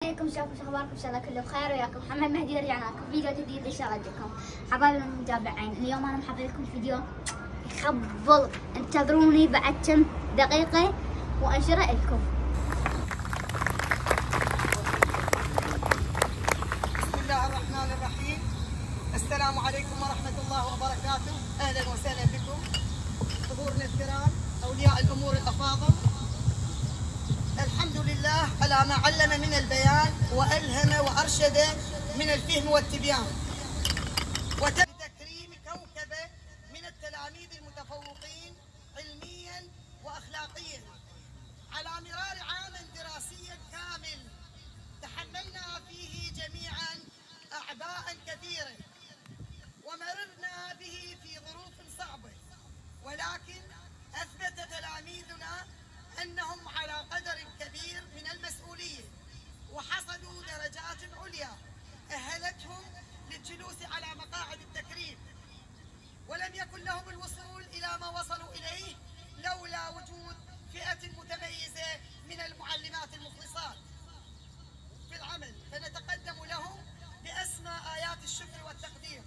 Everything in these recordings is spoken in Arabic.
عليكم، شوفوا شو اخباركم؟ ان شاء الله كله بخير. وياكم محمد مهدي، رجعنا لكم فيديو جديد ان شاء الله يعجبكم حبايبي المتابعين. اليوم انا محضر لكم فيديو يخبل، انتظروني بعد كم دقيقة وانشره لكم. بسم الله الرحمن الرحيم. السلام عليكم ورحمة الله وبركاته. اهلا وسهلا بكم حضورنا الكرام، اولياء الامور الافاضل. الحمد لله على ما علم من البيان وألهم وأرشد من الفهم والتبيان، وتكريم كوكبة من التلاميذ المتفوقين علميا وأخلاقيا على مرار عام دراسي كامل تحملنا فيه جميعا أعباء كثيرة ومررنا به في ظروف صعبة، ولكن أثبت تلاميذنا أنهم على قدر كبير من المسؤولية وحصلوا درجات عليا أهلتهم للجلوس على مقاعد التكريم، ولم يكن لهم الوصول إلى ما وصلوا إليه لولا وجود فئة متميزة من المعلمات المخلصات في العمل، فنتقدم لهم بأسمى آيات الشكر والتقدير.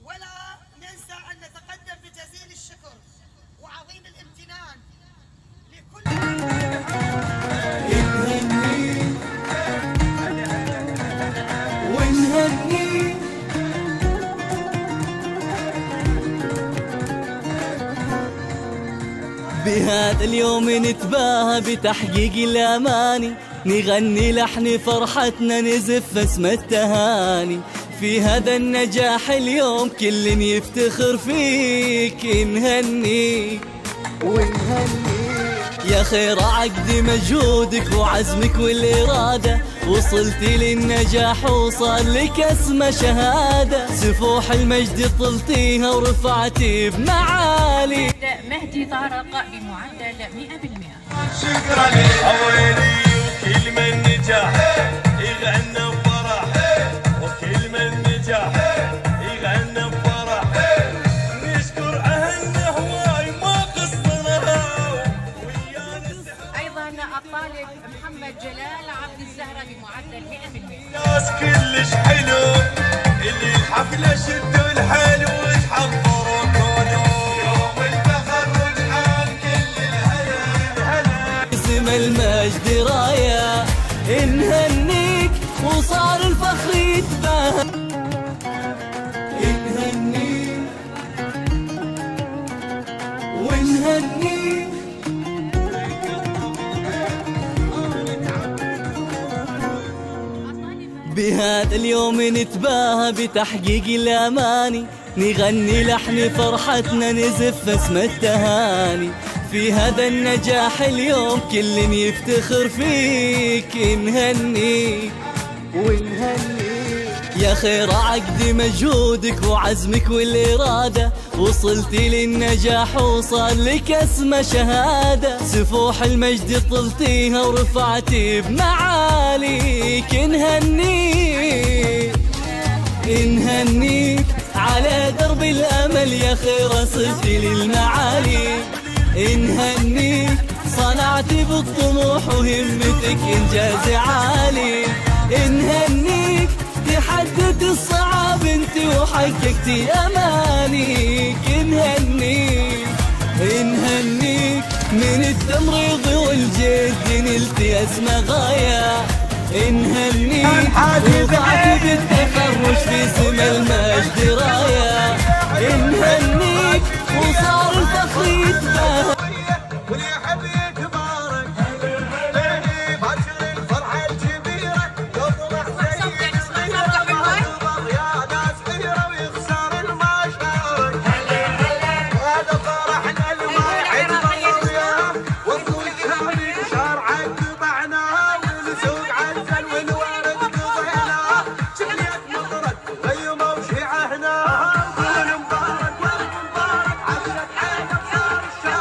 ولا ننسى أن نتقدم بجزيل الشكر وعظيم الامتنان لكل ونهني بهذا اليوم نتباهى بتحقيق الأماني، نغني لحن فرحتنا نزف اسم التهاني. في هذا النجاح اليوم كل يفتخر فيك، نهنيك ونهنيك يا خير عقد مجهودك وعزمك والإرادة، وصلتي للنجاح وصار لك اسمى شهادة، سفوح المجد طلتيها ورفعتي بمعالي. مهدي طارق بمعدل 100%. شكرا لأولي وكل من نجح يغنى بفرح، وكل من نجح يغنى بفرح، نشكر أهلنا هواي ما قصرنا ويانا. ايضا الطالب محمد جلال عبد الزهره بمعدل 100%. ناس كلش حلو اللي الحفله شدوا الحيل وتحضروا كونوا يوم التخرج حال كل الهلا. اسم المجد راية نهنيك وصار الفخر يتباهى، نهنيك ونهنيك بهذا اليوم نتباهى بتحقيق الأماني، نغني لحن فرحتنا نزف اسم التهاني. في هذا النجاح اليوم كل يفتخر فيك، نهنيك ونهنيك يا خير عقد مجهودك وعزمك والإرادة، وصلتي للنجاح وصار لك اسمى شهادة، سفوح المجد طلتيها ورفعتي بمعاليك. نهنيك نهنيك على درب الأمل يا خير صرتي للمعالي، نهنيك صنعتي بالطموح وهمتك إنجاز عالي، نهنيك تحدت الصعاب انت وحققتي امانيك. نهنيك نهنيك من التمريض والجد نلتي اسمى غايه، نهنيك وقعتي بالتخرج في سما المجد رايه، نهنيك وصار الفخر يتباهى. واللي يحب يتبارك باشر الفرحه الكبيره يفرح زي الصغيره ما يضر يا ناس غيره ويخسر المشارك. هذا فرحنا الما عندنا وياه ونقول ثاني شرعا تبعناه والسوق عزل والورد قضيناه، شليت مطرد غيمه وشيعه هنا نقول مبارك والمبارك عزلت عينك صار الشهر.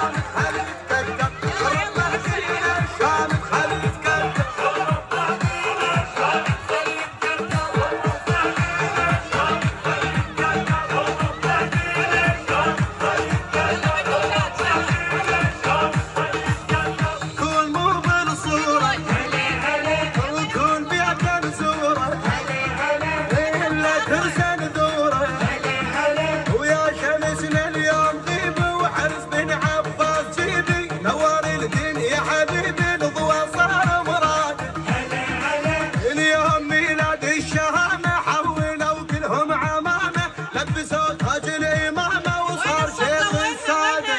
والي بالضوى صار مراده. اليوم ميلاد الشهامة حولوا كلهم عمامة، لبسوا تاج الإمامة وصار شيخ السادة.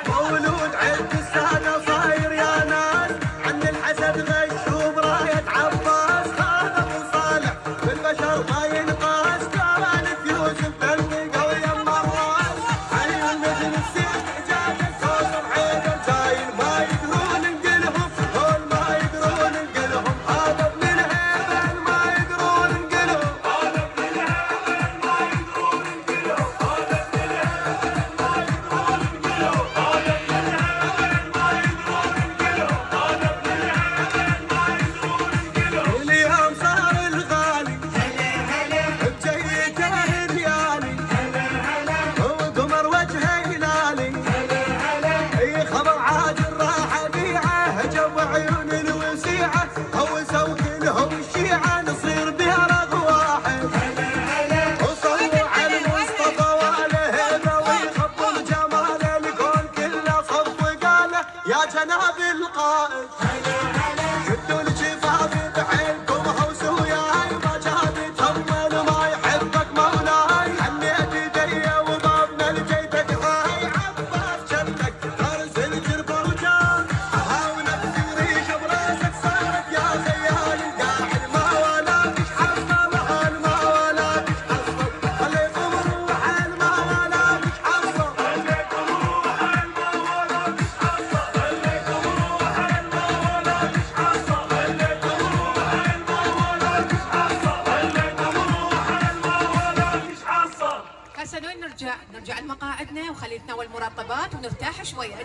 مولود عيد السادة صاير يا ناس، عن الحسد غش وبراية عباس. هذا ابو صالح بالبشر ما ينقاس، كانت يوسف تلقى ويم الراس. علي مثل السيف جاد كوثر حيدر جايين ما يقدرون ننقلهم، هول ما يقدرون ننقلهم. هذا ابن الهيبل ما يقدرون ننقلهم، هذا ابن الهيبل ما يقدرون ننقلهم، هذا ابن الهيبل ما يقدرون ننقلهم، هذا ابن الهيبل ما يقدرون ننقلهم، هذا ابن الهيبل ما يقدرون ننقلهم. اليوم صار الغالي بجيته ريالي، وقمر وجهه هلالي. اي خبر عاجل راح ابيعه، هجم عيون الوسيعه، هوسوا كلهم الشيعه، نصير بهرغ واحد. وصلوا على المصطفى وله هيبه، ويخبر جماله الكون كله صف قاله يا جناب القائد. شدوا الجفاف بحيلكم هوسوا وياي، ما جاب يتهمل ما يحبك مولاي. حنيت ايدي وبابنا لجيتك هاي، عباس جنك فارس الجربه وجان. هاونا بتريش براسك صارت يا خيال، قاعد ما ولا مش حصل وحال ما ولا مش حصل. خليكم روحان ما ولا مش حصل، خليكم روحان ما ولا مش حصل، خليكم روحان ما ولا مش حصل، خليكم روحان ما ولا مش حصل، خليكم روحان ما ولا مش حصل. هسه وين نرجع لمقاعدنا وخلي نتناول مرطبات ونرتاح شويه.